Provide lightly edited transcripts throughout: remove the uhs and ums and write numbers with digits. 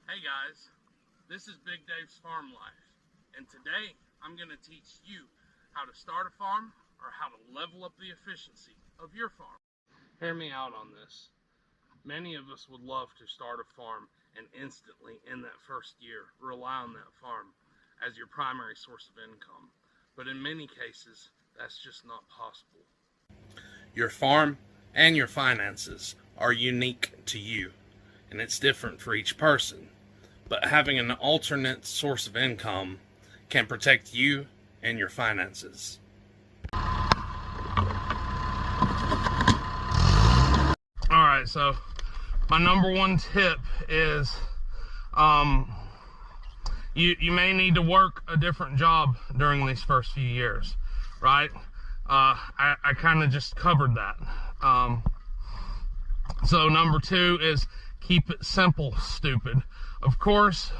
Hey guys, this is Big Dave's Farm Life, and today I'm going to teach you how to start a farm or how to level up the efficiency of your farm. Hear me out on this. Many of us would love to start a farm and instantly in that first year rely on that farm as your primary source of income, but in many cases that's just not possible. Your farm and your finances are unique to you, and it's different for each person. But having an alternate source of income can protect you and your finances. Alright, so my number one tip is you may need to work a different job during these first few years, right? I kind of just covered that. So number two is keep it simple, stupid. Of course,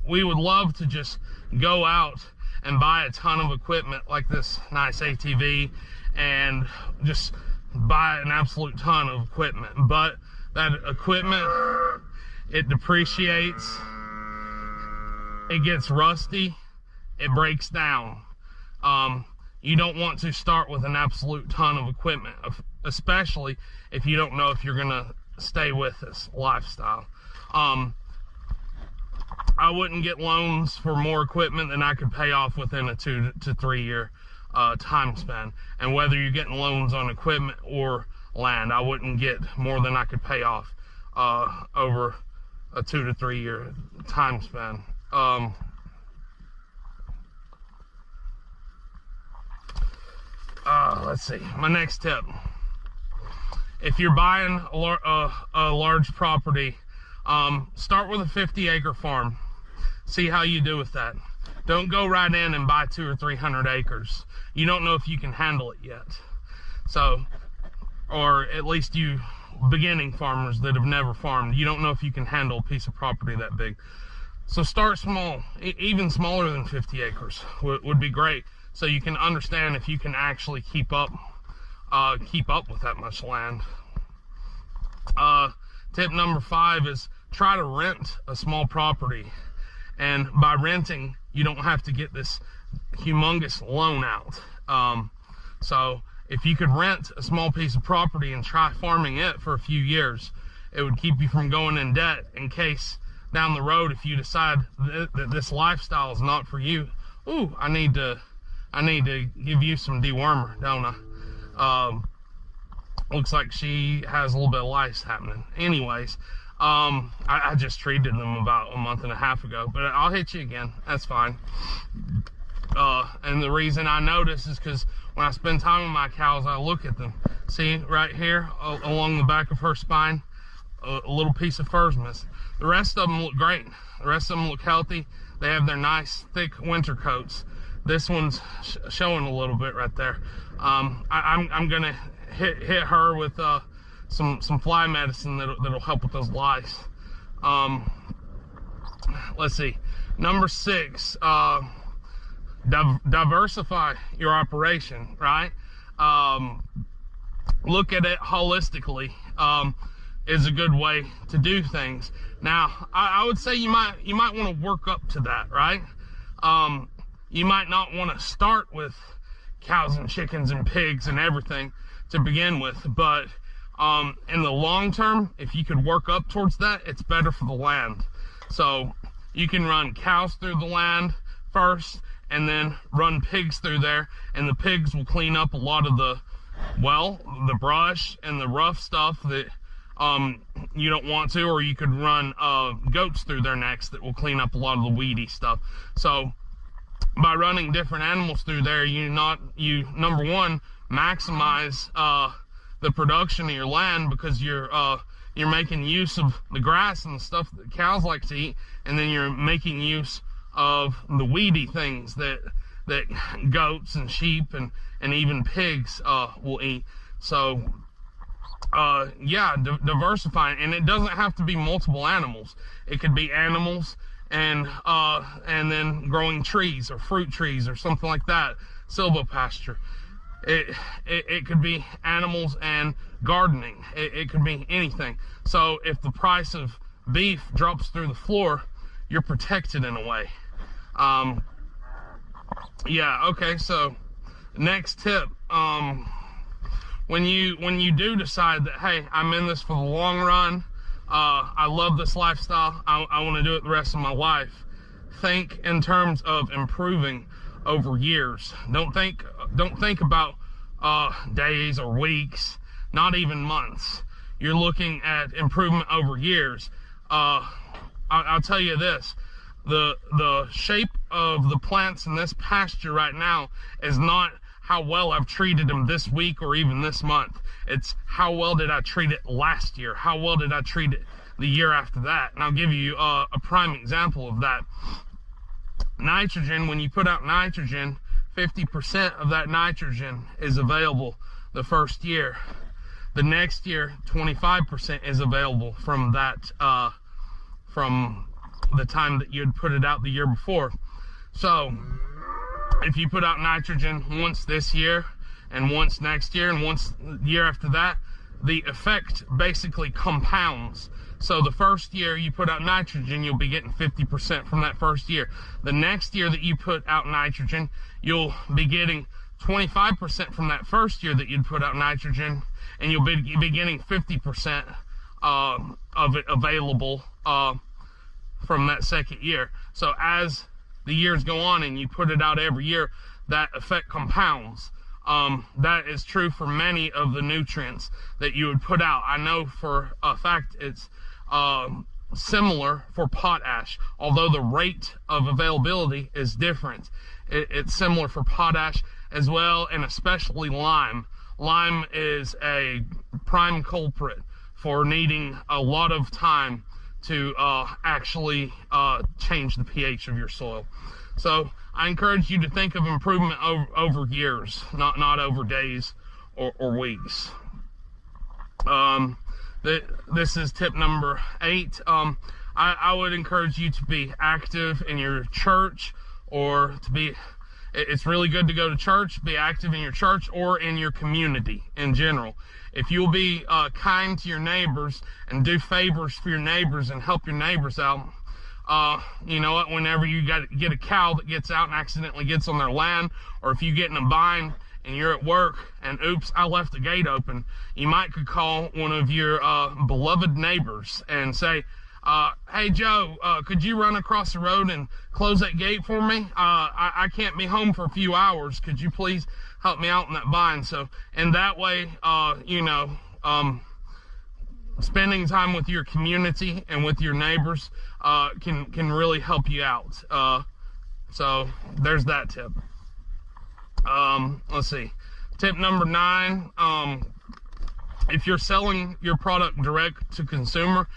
we would love to just go out and buy a ton of equipment like this nice ATV and just buy an absolute ton of equipment. But that equipment, it depreciates, it gets rusty, it breaks down. You don't want to start with an absolute ton of equipment, especially if you don't know if you're gonna stay with this lifestyle. I wouldn't get loans for more equipment than I could pay off within a 2 to 3 year time span. And whether you're getting loans on equipment or land, I wouldn't get more than I could pay off over a 2 to 3 year time span. Let's see, my next tip. If you're buying a large property, start with a 50-acre farm. See how you do with that. Don't go right in and buy 200 or 300 acres. You don't know if you can handle it yet. So, or at least you beginning farmers that have never farmed, you don't know if you can handle a piece of property that big. So start small. Even smaller than 50 acres would be great, so you can understand if you can actually keep up with that much land. Tip number 5 is try to rent a small property. And by renting, you don't have to get this humongous loan out. So if you could rent a small piece of property and try farming it for a few years, it would keep you from going in debt in case down the road, if you decide that this lifestyle is not for you. Ooh, I need to give you some dewormer, don't I? Looks like she has a little bit of lice happening. Anyways, I just treated them about a month and a half ago, but I'll hit you again. That's fine. And the reason I notice is because when I spend time with my cows, I look at them. See right here along the back of her spine, a little piece of fur's missing. The rest of them look great. The rest of them look healthy. They have their nice thick winter coats. This one's showing a little bit right there. I'm gonna hit her with some fly medicine that'll help with those lice. Let's see. Number 6, diversify your operation, right? Look at it holistically is a good way to do things. Now, I would say you might want to work up to that, right? You might not want to start with cows and chickens and pigs and everything to begin with, but in the long term, if you could work up towards that, it's better for the land. So you can run cows through the land first and then run pigs through there, and the pigs will clean up a lot of the brush and the rough stuff that you don't want to, or you could run goats through there next that will clean up a lot of the weedy stuff. So by running different animals through there, you number one, maximize the production of your land, because you're making use of the grass and the stuff that cows like to eat, and then you're making use of the weedy things that goats and sheep and even pigs will eat. So yeah, diversifying, and it doesn't have to be multiple animals. It could be animals and then growing trees or fruit trees or something like that, silvopasture. It could be animals and gardening. It could be anything. So if the price of beef drops through the floor, you're protected in a way. Yeah, okay, so next tip, when you do decide that, hey, I'm in this for the long run, I love this lifestyle, I want to do it the rest of my life, think in terms of improving over years. Don't think about days or weeks, not even months. You're looking at improvement over years. I'll tell you this, the shape of the plants in this pasture right now is not how well I've treated them this week or even this month. It's how well did I treat it last year? How well did I treat it the year after that? And I'll give you a prime example of that. Nitrogen, when you put out nitrogen, 50% of that nitrogen is available the first year. The next year, 25% is available from that, from the time that you'd put it out the year before. So if you put out nitrogen once this year and once next year and once the year after that, the effect basically compounds. So the first year you put out nitrogen, you'll be getting 50% from that first year. The next year that you put out nitrogen, you'll be getting 25% from that first year that you'd put out nitrogen, and you'll be getting 50% of it available from that second year. So as the years go on and you put it out every year, that effect compounds. That is true for many of the nutrients that you would put out. I know for a fact it's similar for potash, although the rate of availability is different. It's similar for potash as well, and especially lime. Lime is a prime culprit for needing a lot of time to actually change the pH of your soil. So I encourage you to think of improvement over years, not over days or weeks. This is tip number 8. I would encourage you to be active in your church, or it's really good to go to church, be active in your church or in your community in general. If you'll be kind to your neighbors and do favors for your neighbors and help your neighbors out, you know what, whenever you get a cow that gets out and accidentally gets on their land, or if you get in a bind and you're at work and oops, I left the gate open, you could call one of your beloved neighbors and say, hey Joe, could you run across the road and close that gate for me? I can't be home for a few hours. Could you please help me out in that bind? So, and that way, spending time with your community and with your neighbors can really help you out. So there's that tip. Let's see. Tip number 9, if you're selling your product direct to consumer,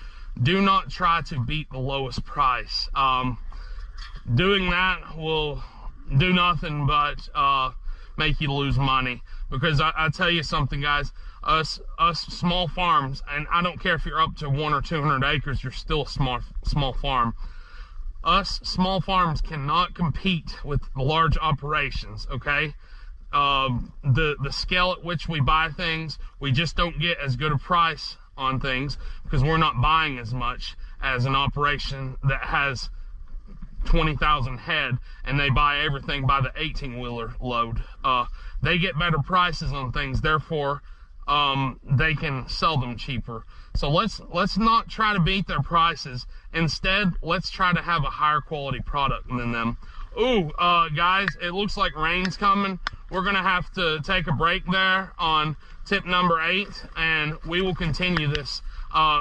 do not try to beat the lowest price. Doing that will do nothing but make you lose money. Because I tell you something, guys, us small farms, and I don't care if you're up to 100 or 200 acres, you're still a small farm. Us small farms cannot compete with the large operations, okay? The scale at which we buy things, we just don't get as good a price on things because we're not buying as much as an operation that has 20,000 head and they buy everything by the 18-wheeler load. They get better prices on things, therefore they can sell them cheaper. So let's not try to beat their prices. Instead, let's try to have a higher quality product than them. Ooh, guys, it looks like rain's coming. We're gonna have to take a break there on tip number 8, and we will continue this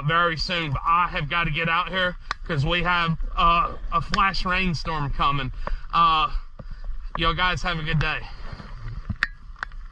very soon. But I have got to get out here because we have a flash rainstorm coming. Y'all guys have a good day.